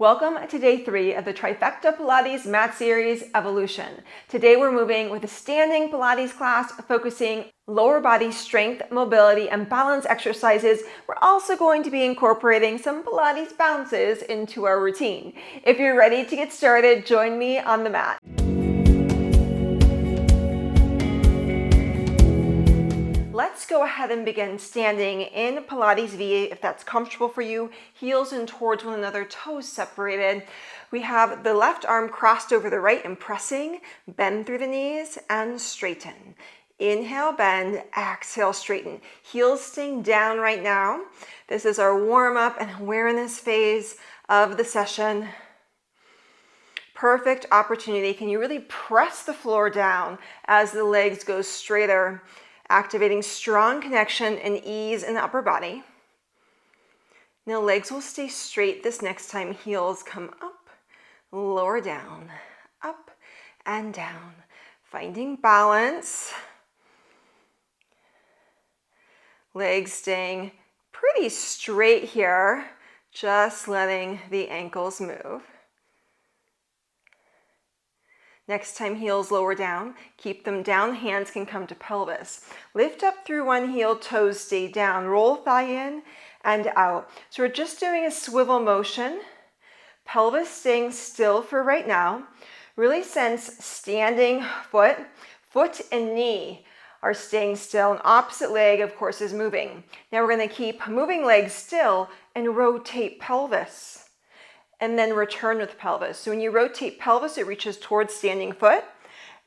Welcome to day 3 of the Trifecta Pilates Mat Series Evolution. Today we're moving with a standing Pilates class focusing lower body strength, mobility, and balance exercises. We're also going to be incorporating some Pilates bounces into our routine. If you're ready to get started, join me on the mat. Let's go ahead and begin standing in Pilates V if that's comfortable for you. Heels in towards one another, toes separated. We have the left arm crossed over the right and pressing. Bend through the knees and straighten. Inhale, bend, exhale, straighten. Heels staying down right now. This is our warm up and awareness phase of the session. Perfect opportunity. Can you really press the floor down as the legs go straighter? Activating strong connection and ease in the upper body. Now legs will stay straight this next time. Heels come up, lower down, up and down. Finding balance. Legs staying pretty straight here. Just letting the ankles move. Next time, heels lower down. Keep them down. Hands can come to pelvis. Lift up through one heel, toes stay down. Roll thigh in and out. So we're just doing a swivel motion. Pelvis staying still for right now. Really sense standing foot and knee are staying still. An opposite leg, of course, is moving. Now we're going to keep moving legs still and rotate pelvis. And then return with pelvis. So when you rotate pelvis, it reaches towards standing foot,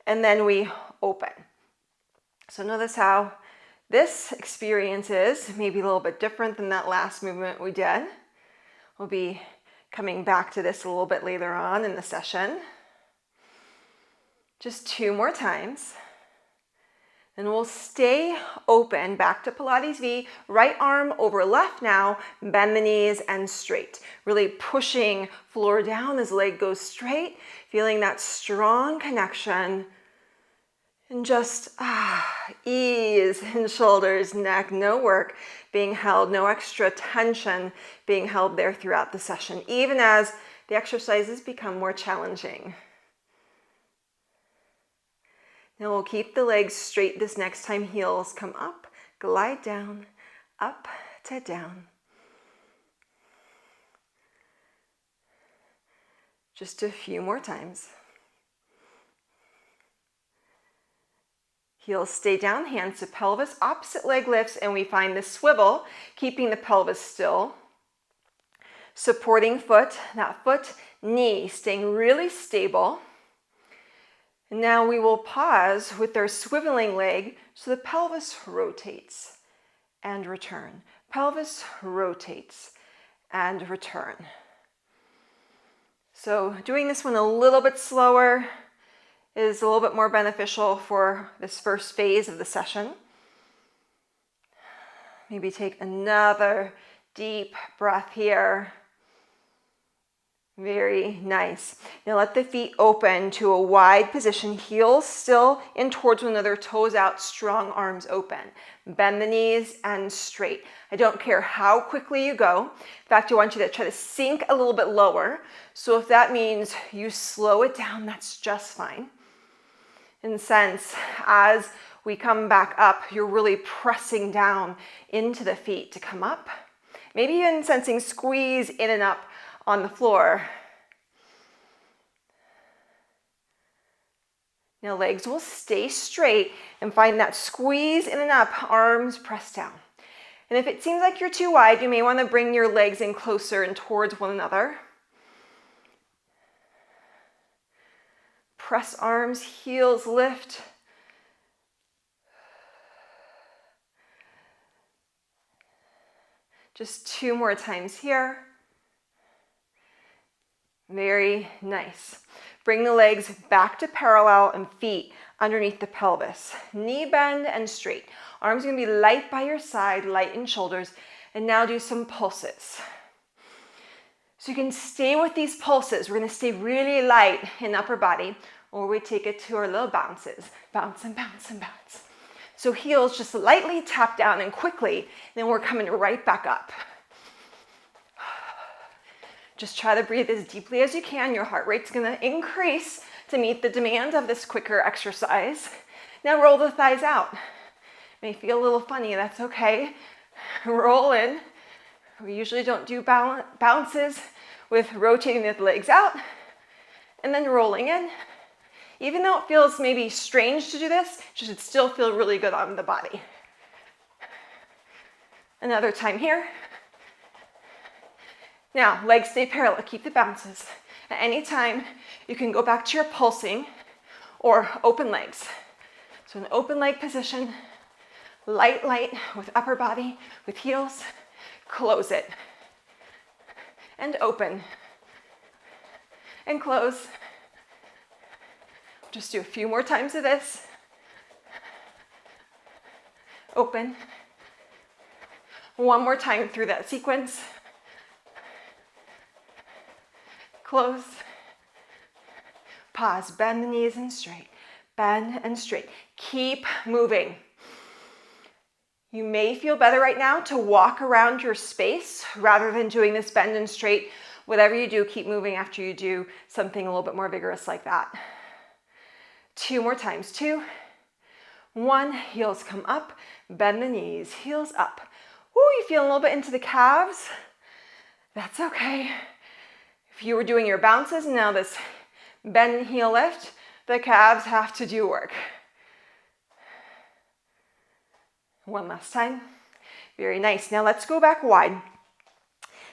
and then we open. So notice how this experience is maybe a little bit different than that last movement we did. We'll be coming back to this a little bit later on in the session. Just 2 more times. And we'll stay open, back to Pilates V, right arm over left now, bend the knees and straight. Really pushing floor down as leg goes straight, feeling that strong connection. And just ease in shoulders, neck, no work being held, no extra tension being held there throughout the session, even as the exercises become more challenging. Now we'll keep the legs straight this next time. Heels come up, glide down, up to down. Just a few more times. Heels stay down, hands to pelvis, opposite leg lifts, and we find the swivel, keeping the pelvis still. Supporting foot, that foot, knee, staying really stable. Now we will pause with our swiveling leg so the pelvis rotates and return. Pelvis rotates and return. So doing this one a little bit slower is a little bit more beneficial for this first phase of the session. Maybe take another deep breath here. Very nice. Now let the feet open to a wide position, heels still in towards one another, toes out, strong arms open. Bend the knees and straight. I don't care how quickly you go. In fact, I want you to try to sink a little bit lower. So if that means you slow it down, that's just fine. In a sense, as we come back up, you're really pressing down into the feet to come up. Maybe even sensing squeeze in and up on the floor. Now legs will stay straight and find that squeeze in and up, arms pressed down. And if it seems like you're too wide, you may want to bring your legs in closer and towards one another. Press arms, heels lift. Just 2 more times here. Very nice. Bring the legs back to parallel and feet underneath the pelvis. Knee bend and straight. Arms are going to be light by your side, light in shoulders. And now do some pulses. So you can stay with these pulses. We're going to stay really light in upper body, or we take it to our little bounces. Bounce and bounce and bounce. So heels just lightly tap down and quickly, then we're coming right back up. Just try to breathe as deeply as you can. Your heart rate's gonna increase to meet the demand of this quicker exercise. Now roll the thighs out. May feel a little funny, that's okay. Roll in. We usually don't do bounces with rotating the legs out and then rolling in. Even though it feels maybe strange to do this, it should still feel really good on the body. Another time here. Now, legs stay parallel, keep the bounces. At any time, you can go back to your pulsing or open legs. So an open leg position, light with upper body, with heels, close it. And open. And close. Just do a few more times of this. Open. One more time through that sequence. Close. Pause, bend the knees and straight. Bend and straight. Keep moving. You may feel better right now to walk around your space rather than doing this bend and straight. Whatever you do, keep moving after you do something a little bit more vigorous like that. 2 more times. 2, 1, heels come up, bend the knees, heels up. Ooh, you feel a little bit into the calves. That's okay. If you were doing your bounces and now this bend and heel lift, the calves have to do work. One last time. Very nice. Now let's go back wide.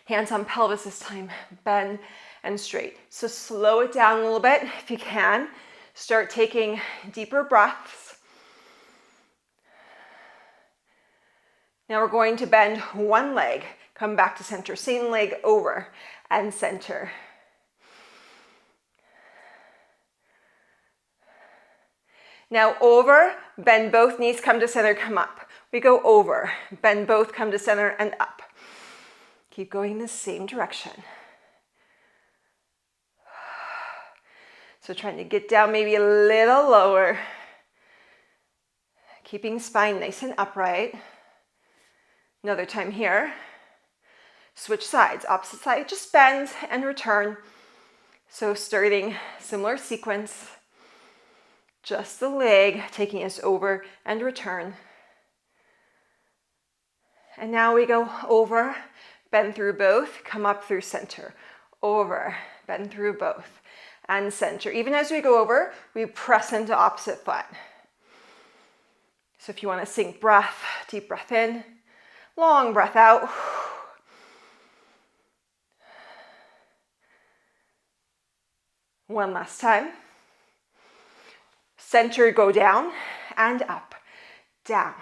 Hands on pelvis this time. Bend and straight. So slow it down a little bit if you can. Start taking deeper breaths. Now we're going to bend one leg. Come back to center. Same leg over and center. Now over, bend both knees, come to center, come up. We go over, bend both, come to center and up. Keep going in the same direction. So trying to get down maybe a little lower. Keeping spine nice and upright. Another time here. Switch sides, opposite side, just bend and return. So starting similar sequence. Just the leg taking us over and return. And now we go over, bend through both, come up through center. Over, bend through both. And center. Even as we go over, we press into opposite foot. So if you want to sink breath, deep breath in, long breath out. One last time. Center, go down and up, down.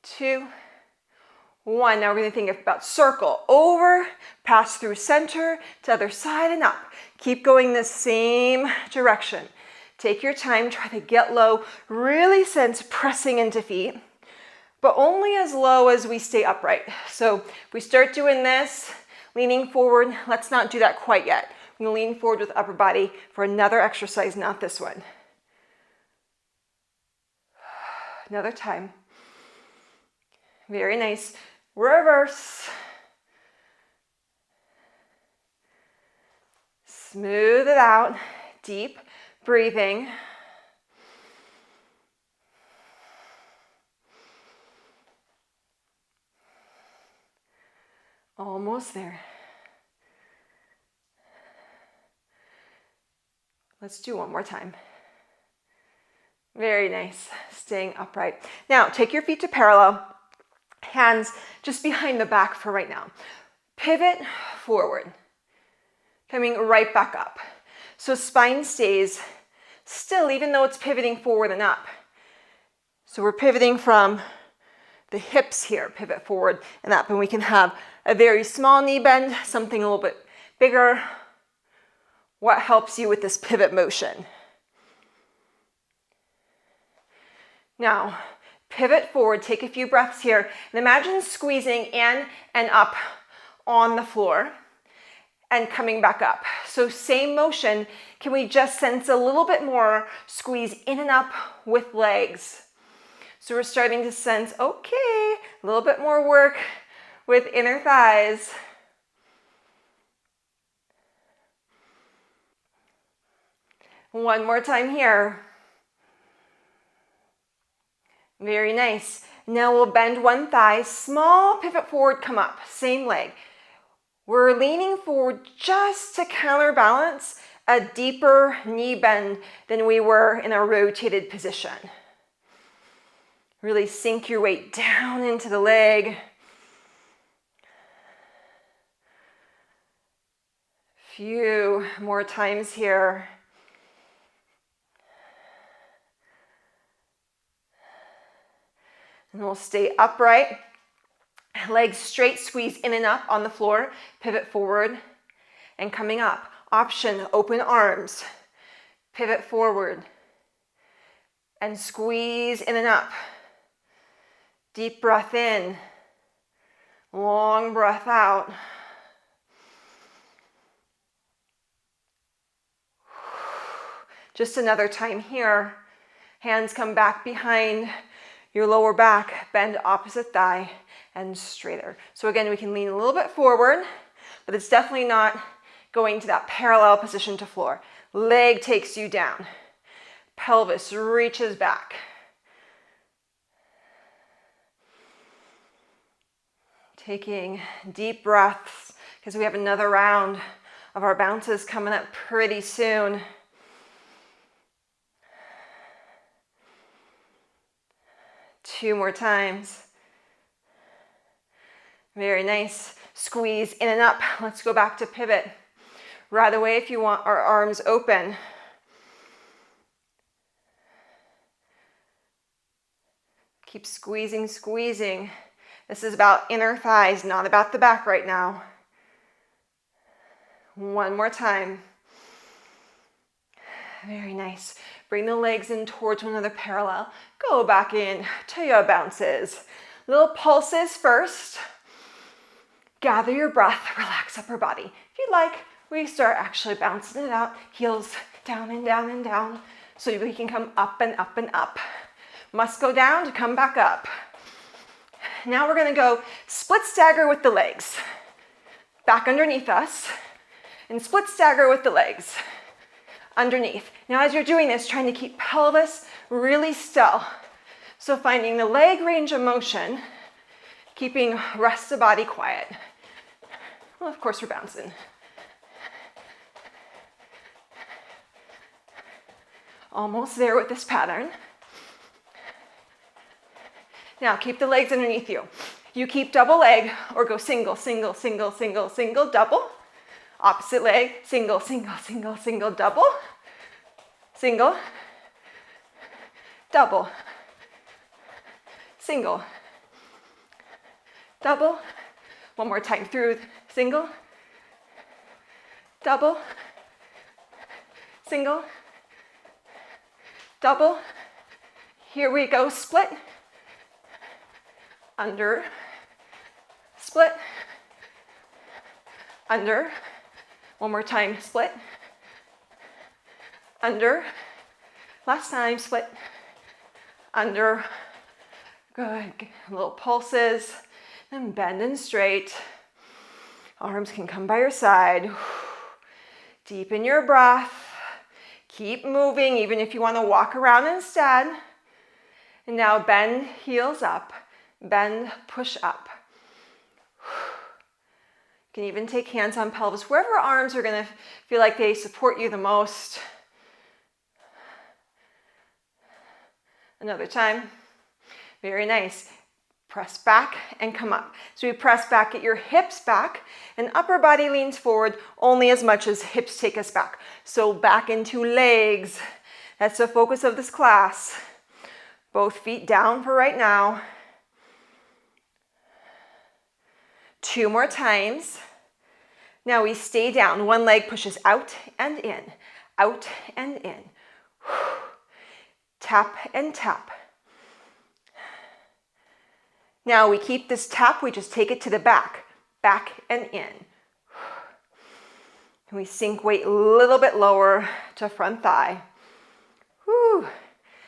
Two, one. Now we're going to think about circle, over, pass through center, to other side and up. Keep going the same direction. Take your time, try to get low, really sense pressing into feet, but only as low as we stay upright. So if we start doing this, leaning forward, let's not do that quite yet. I'm going to lean forward with upper body for another exercise, not this one. Another time. Very nice. Reverse. Smooth it out. Deep breathing. Almost there. Let's do one more time. Very nice. Staying upright. Now, take your feet to parallel. Hands just behind the back for right now. Pivot forward. Coming right back up. So spine stays still even though it's pivoting forward and up. So we're pivoting from the hips here, pivot forward and up. And we can have a very small knee bend, something a little bit bigger. What helps you with this pivot motion? Now, pivot forward, take a few breaths here, and imagine squeezing in and up on the floor and coming back up. So same motion, can we just sense a little bit more squeeze in and up with legs? So we're starting to sense, okay, a little bit more work with inner thighs. One more time here. Very nice. Now we'll bend one thigh, small pivot forward, come up, same leg. We're leaning forward just to counterbalance a deeper knee bend than we were in a rotated position. Really sink your weight down into the leg. Few more times here. And we'll stay upright. Legs straight, squeeze in and up on the floor. Pivot forward and coming up. Option, open arms. Pivot forward and squeeze in and up. Deep breath in. Long breath out. Just another time here. Hands come back behind your lower back, bend opposite thigh and straighter. So again, we can lean a little bit forward, but it's definitely not going to that parallel position to floor. Leg takes you down. Pelvis reaches back. Taking deep breaths because we have another round of our bounces coming up pretty soon. Two more times. Very nice. Squeeze in and up. Let's go back to pivot. Right away if you want our arms open. Keep squeezing, squeezing. This is about inner thighs, not about the back right now. One more time. Very nice. Bring the legs in towards one another parallel. Go back in to your bounces. Little pulses first. Gather your breath, relax upper body. If you'd like, we start actually bouncing it out. Heels down and down and down so we can come up and up and up. Must go down to come back up. Now we're going to go split stagger with the legs. Back underneath us and split stagger with the legs. Underneath. Now as you're doing this, trying to keep pelvis really still. So finding the leg range of motion, keeping rest of body quiet. Well, of course we're bouncing. Almost there with this pattern. Now keep the legs underneath you. You keep double leg or go single, single, single, single, single, double. Opposite leg, single, single, single, single, double. Single, double, single, double. One more time through, single, double, single, double. Here we go, split, under, split, under. One more time, split, under. Last time, split, under. Good. Little pulses. And bend and straight. Arms can come by your side. Deepen your breath. Keep moving, even if you want to walk around instead. And now bend, heels up. Bend, push up. You can even take hands on pelvis, wherever arms are going to feel like they support you the most. Another time. Very nice. Press back and come up. So we press back, get your hips back, and upper body leans forward only as much as hips take us back. So back into legs. That's the focus of this class. Both feet down for right now. Two more times. Now we stay down. One leg pushes out and in, out and in. Tap and tap. Now we keep this tap, we just take it to the back, back and in. And we sink weight a little bit lower to front thigh. Whew.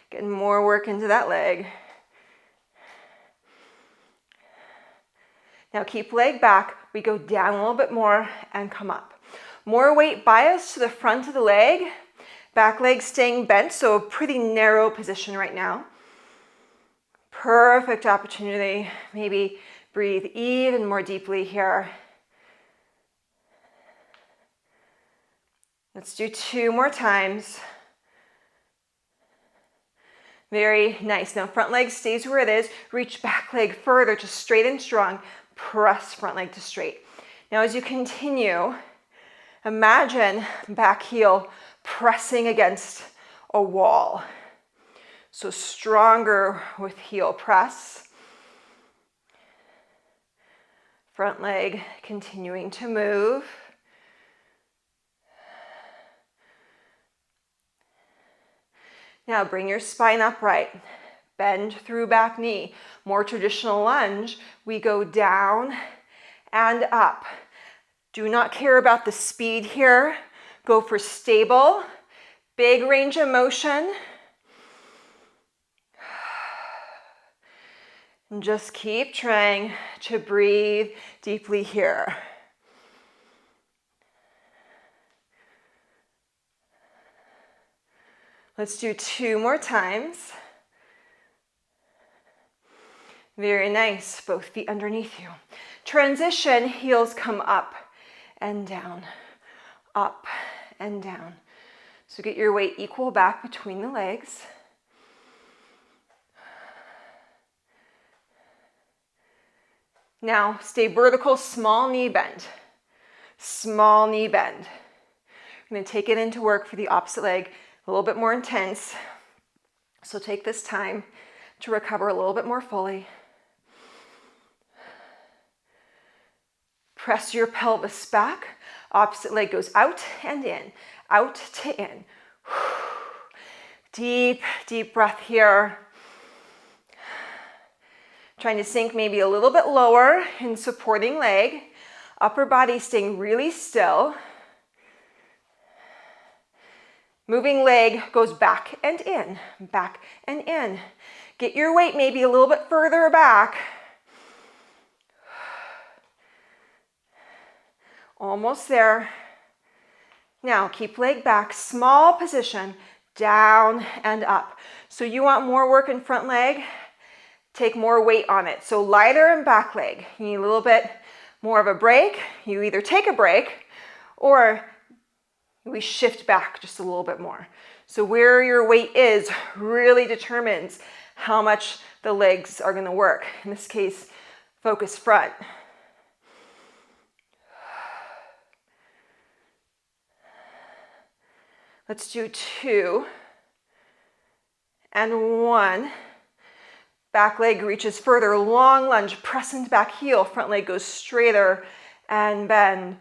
Getting more work into that leg. Now keep leg back. We go down a little bit more and come up. More weight bias to the front of the leg. Back leg staying bent, so a pretty narrow position right now. Perfect opportunity. Maybe breathe even more deeply here. Let's do 2 more times. Very nice. Now front leg stays where it is. Reach back leg further to straight and strong. Press front leg to straight. Now as you continue, imagine back heel pressing against a wall. So stronger with heel press. Front leg continuing to move. Now bring your spine upright. Bend through back knee. More traditional lunge. We go down and up. Do not care about the speed here. Go for stable, big range of motion. And just keep trying to breathe deeply here. Let's do 2 more times. Very nice, both feet underneath you. Transition, heels come up and down, up and down. So get your weight equal back between the legs. Now stay vertical, small knee bend. Small knee bend. I'm going to take it into work for the opposite leg, a little bit more intense. So take this time to recover a little bit more fully. Press your pelvis back. Opposite leg goes out and in, out to in. Deep, deep breath here. Trying to sink maybe a little bit lower in supporting leg. Upper body staying really still. Moving leg goes back and in, back and in. Get your weight maybe a little bit further back. Almost there. Now keep leg back, small position, down and up. So you want more work in front leg, take more weight on it. So lighter in back leg. You need a little bit more of a break. You either take a break or we shift back just a little bit more. So where your weight is really determines how much the legs are going to work. In this case, focus front. Let's do 2 and 1. Back leg reaches further, long lunge, press into back heel, front leg goes straighter and bend.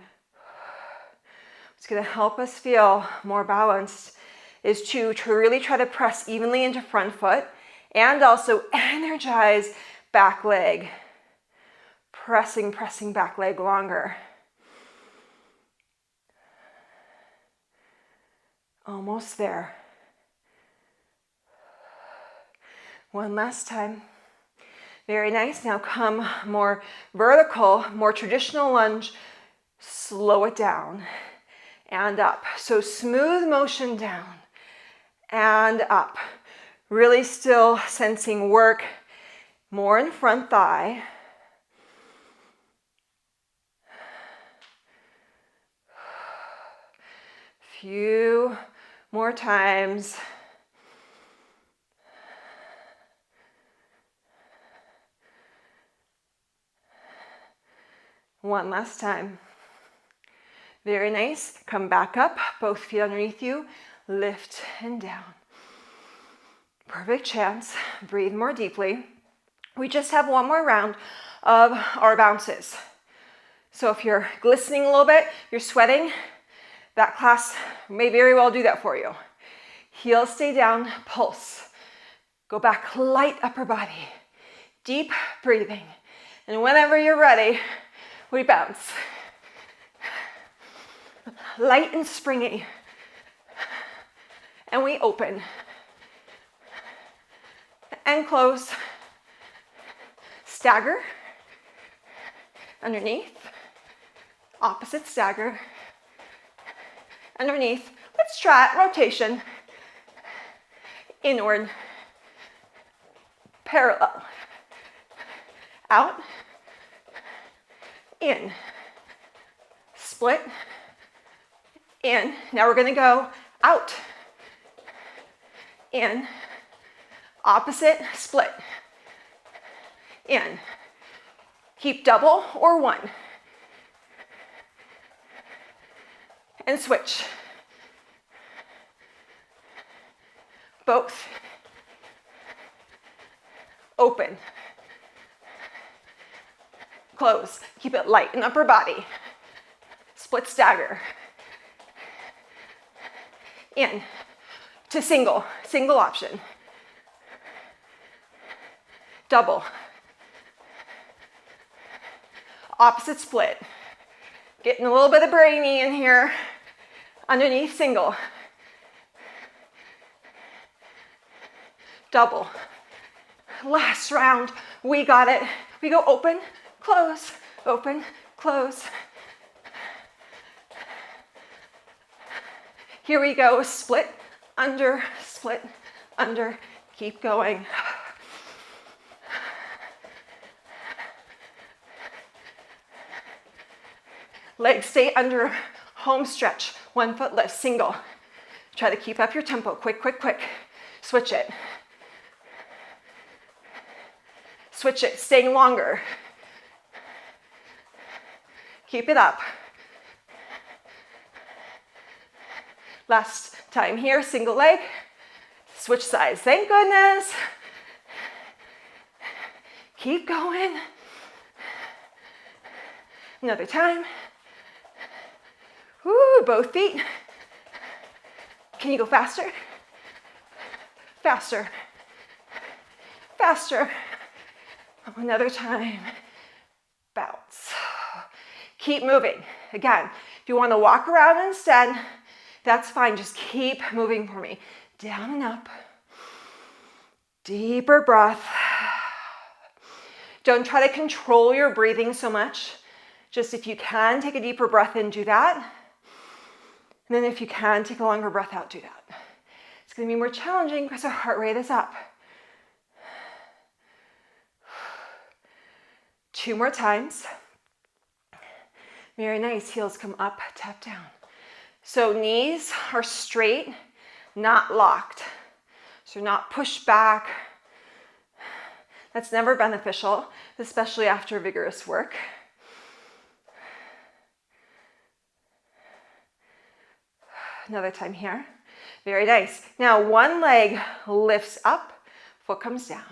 What's going to help us feel more balanced is to really try to press evenly into front foot and also energize back leg. Pressing back leg longer. Almost there. One last time. Very nice. Now come more vertical, more traditional lunge. Slow it down and up. So smooth motion down and up. Really still sensing work more in front thigh. Few more times. One last time. Very nice. Come back up, both feet underneath you. Lift and down. Perfect chance. Breathe more deeply. We just have one more round of our bounces. So if you're glistening a little bit, you're sweating, that class may very well do that for you. Heels stay down, pulse. Go back, light upper body. Deep breathing. And whenever you're ready, we bounce. Light and springy. And we open. And close. Stagger. underneath, opposite stagger, underneath. Let's try it, rotation, inward, parallel, out, in, split, in. Now we're going to go out, in, opposite, split, in. Keep double or one. And switch. Both. Open. Close. Keep it light in upper body. Split stagger. In. To single. Single option. Double. Opposite split. Getting a little bit of brainy in here. Underneath, single. Double. Last round. We got it. We go open, close, open, close. Here we go. Split, under, split, under. Keep going. Legs stay under, home stretch, 1 foot lift, single. Try to keep up your tempo, quick, quick, quick. Switch it. Switch it, staying longer. Keep it up. Last time here, single leg, switch sides, thank goodness. Keep going. Another time. Woo, both feet. Can you go faster? Faster. Faster. Another time. Bounce. Keep moving. Again, if you want to walk around instead, that's fine. Just keep moving for me. Down and up. Deeper breath. Don't try to control your breathing so much. Just if you can, take a deeper breath in, do that. And then if you can, take a longer breath out, do that. It's going to be more challenging because our heart rate is up. 2 more times. Very nice. Heels come up, tap down. So knees are straight, not locked. So not pushed back. That's never beneficial, especially after vigorous work. Another time here. Very nice. Now one leg lifts up, foot comes down.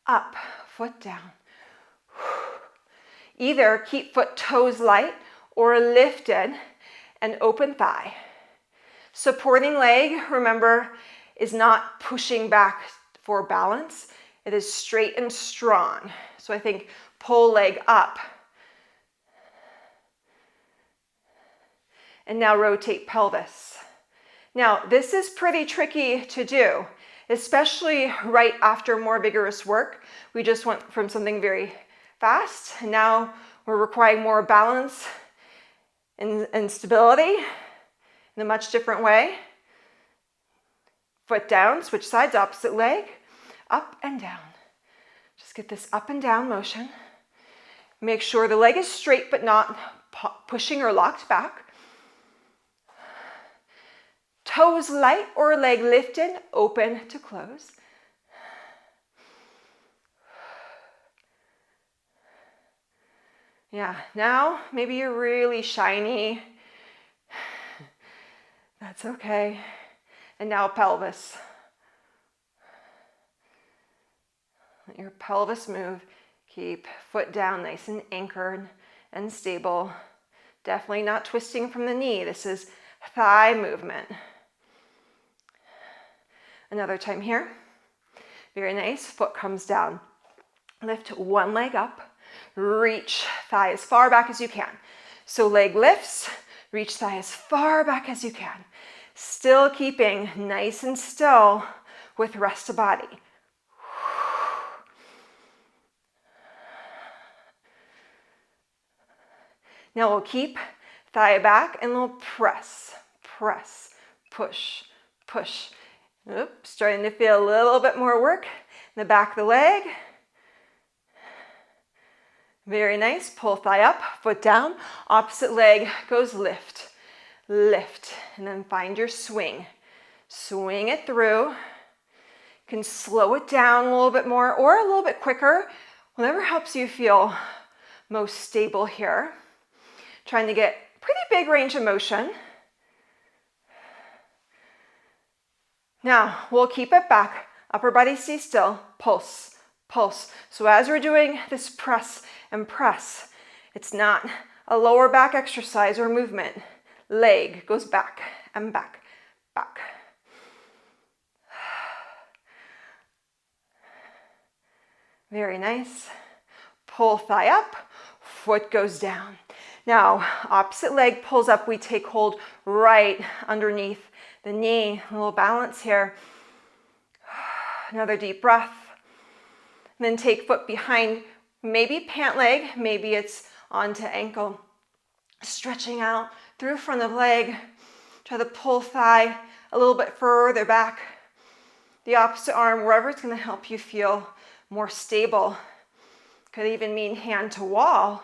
Up, foot down. Either keep foot toes light or lifted and open thigh. Supporting leg, remember, is not pushing back for balance. It is straight and strong. So I think pull leg up. And now rotate pelvis. Now, this is pretty tricky to do, especially right after more vigorous work. We just went from something very fast, and now we're requiring more balance and stability in a much different way. Foot down, switch sides, opposite leg, up and down. Just get this up and down motion. Make sure the leg is straight but not pushing or locked back. Toes light or leg lifted, open to close. Yeah, now maybe you're really shiny. That's okay. And now pelvis. Let your pelvis move. Keep foot down nice and anchored and stable. Definitely not twisting from the knee. This is thigh movement. Another time here. Very nice. Foot comes down. Lift one leg up. Reach thigh as far back as you can. So leg lifts. Reach thigh as far back as you can. Still keeping nice and still with rest of body. Now we'll keep thigh back and we'll press, press, push, push. Oops, starting to feel a little bit more work in the back of the leg. Very nice. Pull thigh up, foot down. Opposite leg goes lift, lift, and then find your swing. Swing it through. You can slow it down a little bit more or a little bit quicker, whatever helps you feel most stable here. Trying to get pretty big range of motion. Now, we'll keep it back. Upper body stay still. Pulse, pulse. So as we're doing this press and press, it's not a lower back exercise or movement. Leg goes back and back, back. Very nice. Pull thigh up, foot goes down. Now, opposite leg pulls up. We take hold right underneath the knee. A little balance here. Another deep breath. And then take foot behind, maybe pant leg, maybe it's onto ankle. Stretching out through front of leg. Try to pull thigh a little bit further back. The opposite arm, wherever it's going to help you feel more stable. Could even mean hand to wall.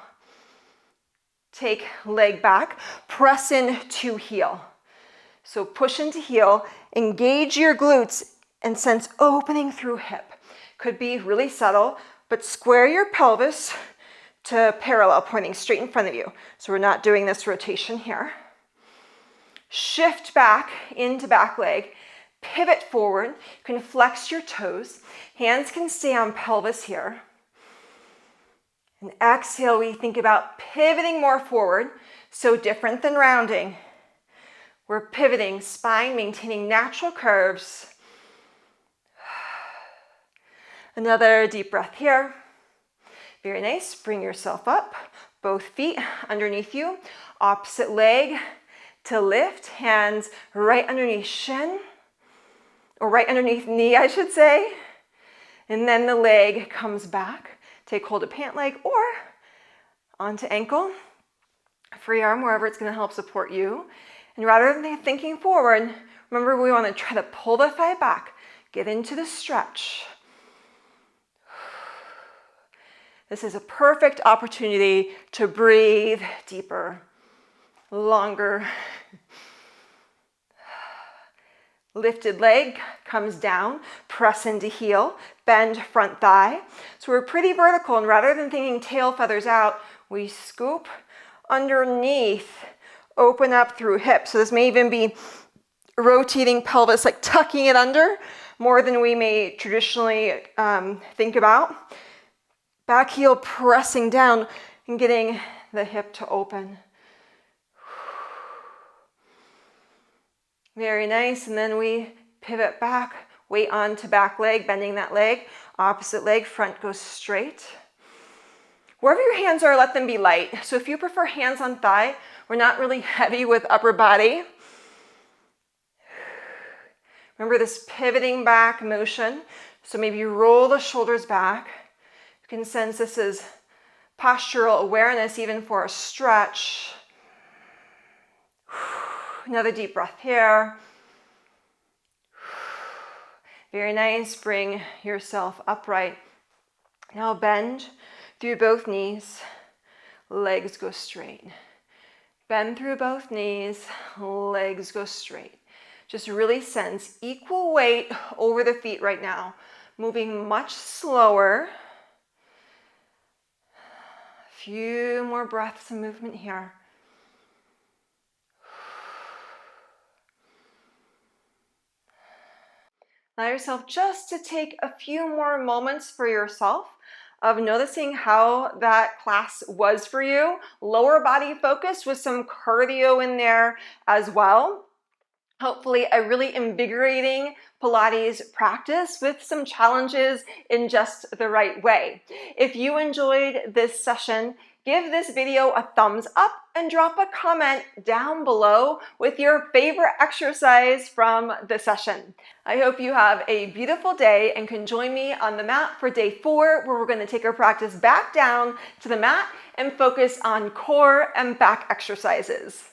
Take leg back, press in to heel. So push into heel, engage your glutes and sense opening through hip. Could be really subtle, but square your pelvis to parallel, pointing straight in front of you. So we're not doing this rotation here. Shift back into back leg, pivot forward. You can flex your toes. Hands can stay on pelvis here. And exhale, we think about pivoting more forward. So different than rounding. We're pivoting, spine maintaining natural curves. Another deep breath here. Very nice. Bring yourself up. Both feet underneath you. Opposite leg to lift. Hands right underneath shin. Or right underneath knee, I should say. And then the leg comes back. Take hold of pant leg or onto ankle. Free arm, wherever it's going to help support you. And rather than thinking forward, remember we want to try to pull the thigh back. Get into the stretch. This is a perfect opportunity to breathe deeper, longer. Lifted leg comes down, press into heel, bend front thigh. So we're pretty vertical, and rather than thinking tail feathers out, we scoop underneath, open up through hips. So this may even be rotating pelvis, like tucking it under more than we may traditionally think about. Back heel pressing down and getting the hip to open. Very nice, and then we pivot back, weight onto back leg, bending that leg. Opposite leg, front goes straight. Wherever your hands are, let them be light. So if you prefer hands on thigh, we're not really heavy with upper body. Remember this pivoting back motion. So maybe you roll the shoulders back. You can sense this is postural awareness even for a stretch. Another deep breath here. Very nice. Bring yourself upright. Now bend through both knees. Legs go straight. Bend through both knees. Legs go straight. Just really sense equal weight over the feet right now. Moving much slower. A few more breaths and movement here. Allow yourself just to take a few more moments for yourself of noticing how that class was for you. Lower body focus with some cardio in there as well. Hopefully a really invigorating Pilates practice with some challenges in just the right way. If you enjoyed this session, Give this video a thumbs up and drop a comment down below with your favorite exercise from the session. I hope you have a beautiful day and can join me on the mat for day 4, where we're going to take our practice back down to the mat and focus on core and back exercises.